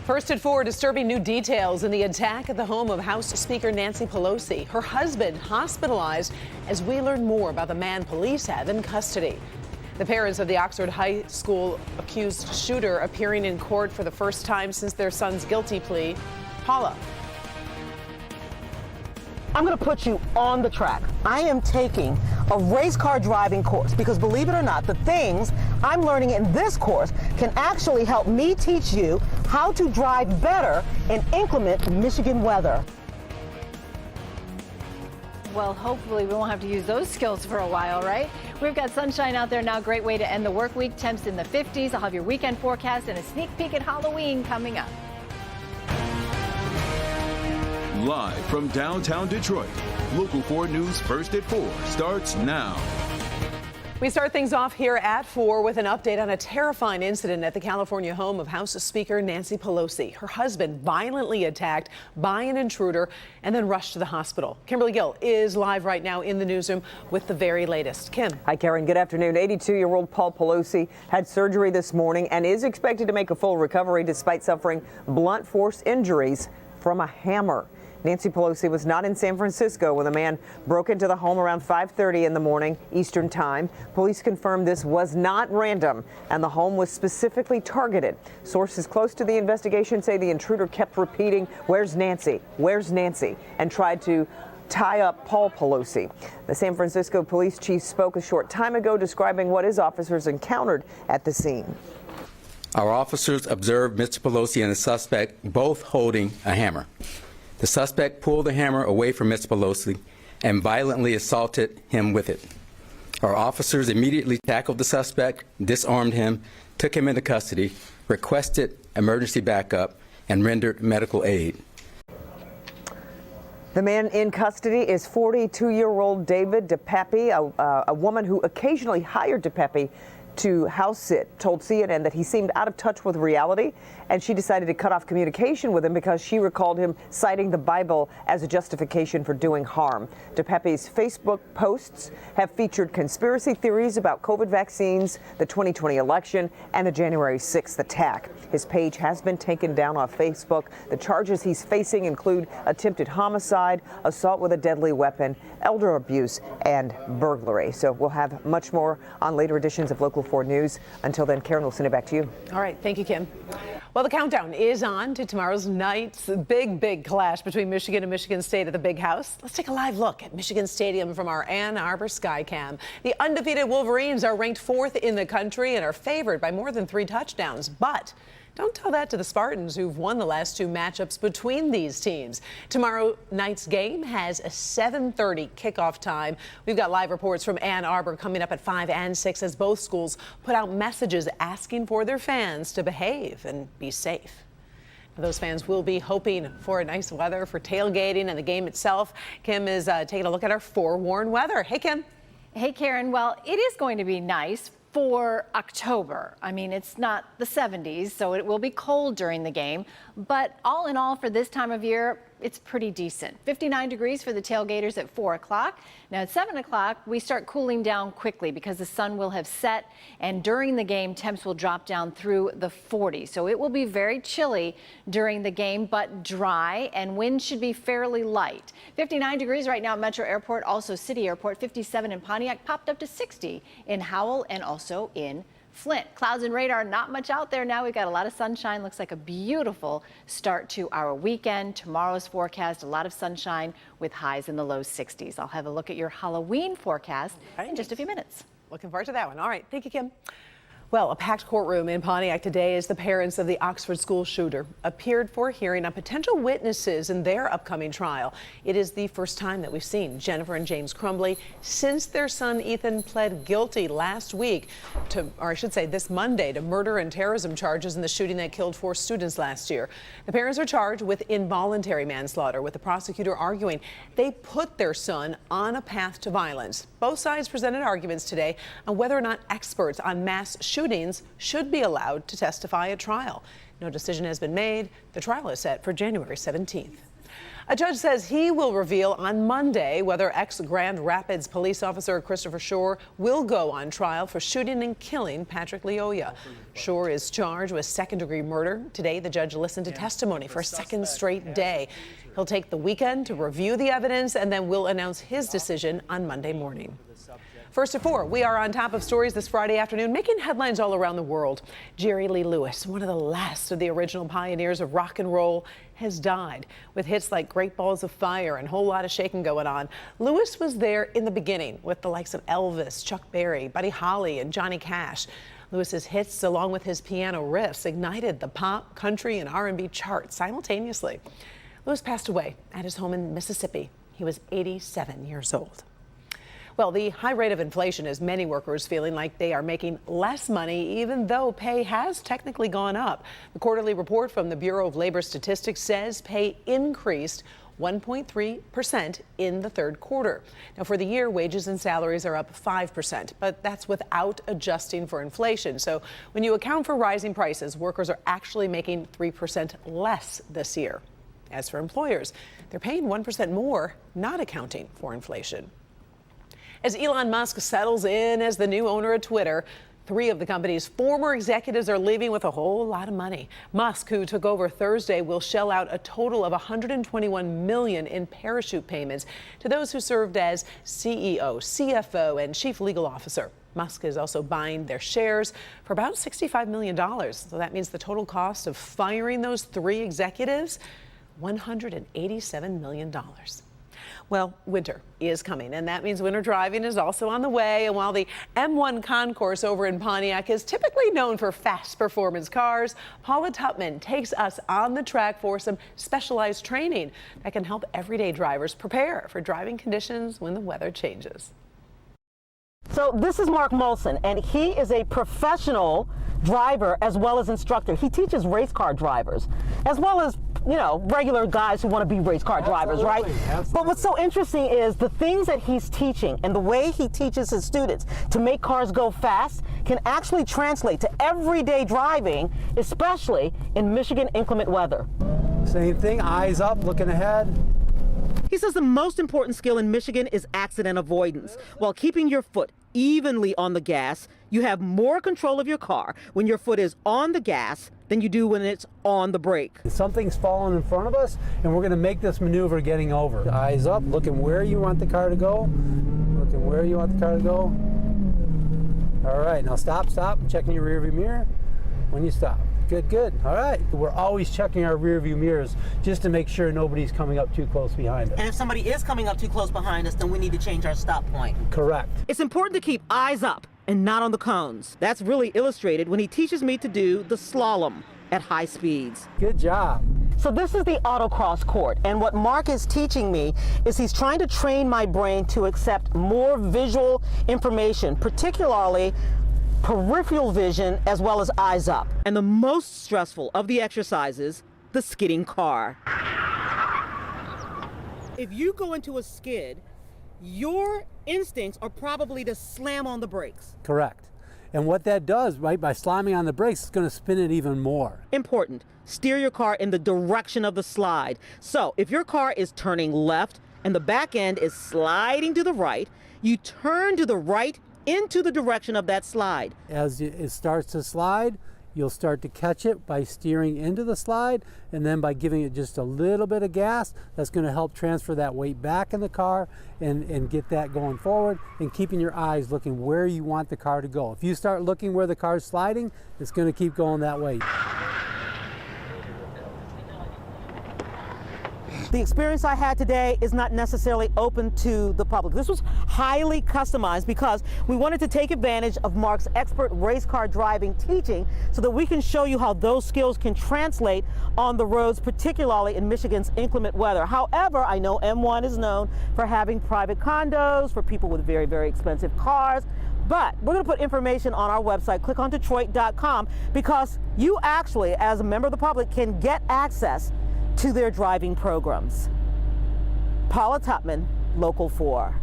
First at 4, disturbing new details in the attack at the home of House Speaker Nancy Pelosi. Her husband hospitalized as we learn more about the man police have in custody. The parents of the Oxford High School accused shooter appearing in court for the first time since their son's guilty plea. Paula. I'm going to put you on the track. I am taking a race car driving course because, believe it or not, the things I'm learning in this course can actually help me teach you how to drive better in inclement Michigan weather. Well, hopefully we won't have to use those skills for a while, right? We've got sunshine out there now. Great way to end the work week. Temps in the 50s. I'll have your weekend forecast and a sneak peek at Halloween coming up. Live from downtown Detroit, Local 4 News First at 4 starts now. We start things off here at 4 with an update on a terrifying incident at the California home of House Speaker Nancy Pelosi. Her husband violently attacked by an intruder and then rushed to the hospital. Kimberly Gill is live right now in the newsroom with the very latest. Kim. Hi, Karen. Good afternoon. 82-year-old Paul Pelosi had surgery this morning and is expected to make a full recovery despite suffering blunt force injuries from a hammer. Nancy Pelosi was not in San Francisco when the man broke into the home around 5:30 in the morning Eastern time. Police confirmed this was not random and the home was specifically targeted. Sources close to the investigation say the intruder kept repeating, "Where's Nancy? Where's Nancy?" and tried to tie up Paul Pelosi. The San Francisco police chief spoke a short time ago describing what his officers encountered at the scene. Our officers observed Mr. Pelosi and the suspect both holding a hammer. The suspect pulled the hammer away from Mr. Pelosi and violently assaulted him with it. Our officers immediately tackled the suspect, disarmed him, took him into custody, requested emergency backup, and rendered medical aid. The man in custody is 42-year-old David DePepe, a woman who occasionally hired DePepe to house sit, told CNN that he seemed out of touch with reality, and she decided to cut off communication with him because she recalled him citing the Bible as a justification for doing harm. DePepe's Facebook posts have featured conspiracy theories about COVID vaccines, the 2020 election, and the January 6th attack. His page has been taken down off Facebook. The charges he's facing include attempted homicide, assault with a deadly weapon, elder abuse, and burglary. So we'll have much more on later editions of Local 4 News. Until then, Karen, we'll send it back to you. All right. Thank you, Kim. Well, the countdown is on to tomorrow's night's big clash between Michigan and Michigan State at the Big House. Let's take a live look at Michigan Stadium from our Ann Arbor Skycam. The undefeated Wolverines are ranked 4th in the country and are favored by more than 3 touchdowns. But don't tell that to the Spartans, who've won the last 2 matchups between these teams. Tomorrow night's game has a 7:30 kickoff time. We've got live reports from Ann Arbor coming up at 5 and 6 as both schools put out messages asking for their fans to behave and be safe. Those fans will be hoping for nice weather for tailgating and the game itself. Kim is taking a look at our forewarned weather. Hey, Kim. Hey, Karen. Well, it is going to be nice for October. I mean, it's not the 70s, so it will be cold during the game. But all in all, for this time of year, it's pretty decent. 59 degrees for the tailgaters at 4 o'clock. Now at 7 o'clock, we start cooling down quickly because the sun will have set, and during the game, temps will drop down through the 40s. So it will be very chilly during the game, but dry, and winds should be fairly light. 59 degrees right now at Metro Airport, also City Airport, 57 in Pontiac, popped up to 60 in Howell and also in Flint. Clouds and radar, not much out there now. We've got a lot of sunshine. Looks like a beautiful start to our weekend. Tomorrow's forecast, a lot of sunshine with highs in the low 60s. I'll have a look at your Halloween forecast in just a few minutes. Looking forward to that one. All right. Thank you, Kim. Well, a packed courtroom in Pontiac today as the parents of the Oxford school shooter appeared for a hearing on potential witnesses in their upcoming trial. It is the first time that we've seen Jennifer and James Crumbly since their son Ethan pled guilty last week to, or I should say this Monday, to murder and terrorism charges in the shooting that killed 4 students last year. The parents are charged with involuntary manslaughter, with the prosecutor arguing they put their son on a path to violence. Both sides presented arguments today on whether or not experts on mass shootings should be allowed to testify at trial. No decision has been made. The trial is set for January 17th. A judge says he will reveal on Monday whether ex-Grand Rapids police officer Christopher Shore will go on trial for shooting and killing Patrick Lyoya. Shore is charged with second-degree murder. Today, the judge listened to testimony for a second straight day. He'll take the weekend to review the evidence and then will announce his decision on Monday morning. First at 4, we are on top of stories this Friday afternoon, making headlines all around the world. Jerry Lee Lewis, one of the last of the original pioneers of rock and roll, has died. With hits like Great Balls of Fire and a whole lot of shaking going on, Lewis was there in the beginning with the likes of Elvis, Chuck Berry, Buddy Holly, and Johnny Cash. Lewis's hits, along with his piano riffs, ignited the pop, country, and R&B charts simultaneously. Lewis passed away at his home in Mississippi. He was 87 years old. Well, the high rate of inflation has many workers feeling like they are making less money, even though pay has technically gone up. The quarterly report from the Bureau of Labor Statistics says pay increased 1.3% in the third quarter. Now, for the year, wages and salaries are up 5%, but that's without adjusting for inflation. So when you account for rising prices, workers are actually making 3% less this year. As for employers, they're paying 1% more, not accounting for inflation. As Elon Musk settles in as the new owner of Twitter, 3 of the company's former executives are leaving with a whole lot of money. Musk, who took over Thursday, will shell out a total of $121 million in parachute payments to those who served as CEO, CFO, and chief legal officer. Musk is also buying their shares for about $65 million. So that means the total cost of firing those 3 executives, $187 million. Well, winter is coming, and that means winter driving is also on the way. And while the M1 concourse over in Pontiac is typically known for fast performance cars, Paula Tutman takes us on the track for some specialized training that can help everyday drivers prepare for driving conditions when the weather changes. So this is Mark Molson, and he is a professional driver as well as instructor. He teaches race car drivers as well as, you know, regular guys who want to be race car drivers, right? Absolutely. But what's so interesting is the things that he's teaching and the way he teaches his students to make cars go fast can actually translate to everyday driving, especially in Michigan inclement weather. Same thing, eyes up, looking ahead. He says the most important skill in Michigan is accident avoidance. While keeping your foot evenly on the gas, you have more control of your car when your foot is on the gas than you do when it's on the brake. Something's falling in front of us, and we're going to make this maneuver getting over. Eyes up, looking where you want the car to go. Looking where you want the car to go. All right, now stop, checking your rearview mirror when you stop. Good. All right. We're always checking our rear view mirrors just to make sure nobody's coming up too close behind us. And if somebody is coming up too close behind us, then we need to change our stop point. Correct. It's important to keep eyes up and not on the cones. That's really illustrated when he teaches me to do the slalom at high speeds. Good job. So this is the autocross court, and what Mark is teaching me is he's trying to train my brain to accept more visual information, particularly peripheral vision as well as eyes up. And the most stressful of the exercises, the skidding car. If you go into a skid, your instincts are probably to slam on the brakes. Correct. And what that does, right, by slamming on the brakes, it's going to spin it even more. Important. Steer your car in the direction of the slide. So if your car is turning left and the back end is sliding to the right, you turn to the right into the direction of that slide. As it starts to slide, you'll start to catch it by steering into the slide, and then by giving it just a little bit of gas, that's going to help transfer that weight back in the car and get that going forward, and keeping your eyes looking where you want the car to go. If you start looking where the car's sliding, it's going to keep going that way. The experience I had today is not necessarily open to the public. This was highly customized because we wanted to take advantage of Mark's expert race car driving teaching so that we can show you how those skills can translate on the roads, particularly in Michigan's inclement weather. However, I know M1 is known for having private condos for people with very, very expensive cars. But we're going to put information on our website, clickondetroit.com, because you actually, as a member of the public, can get access to their driving programs. Paula Tutman, Local 4.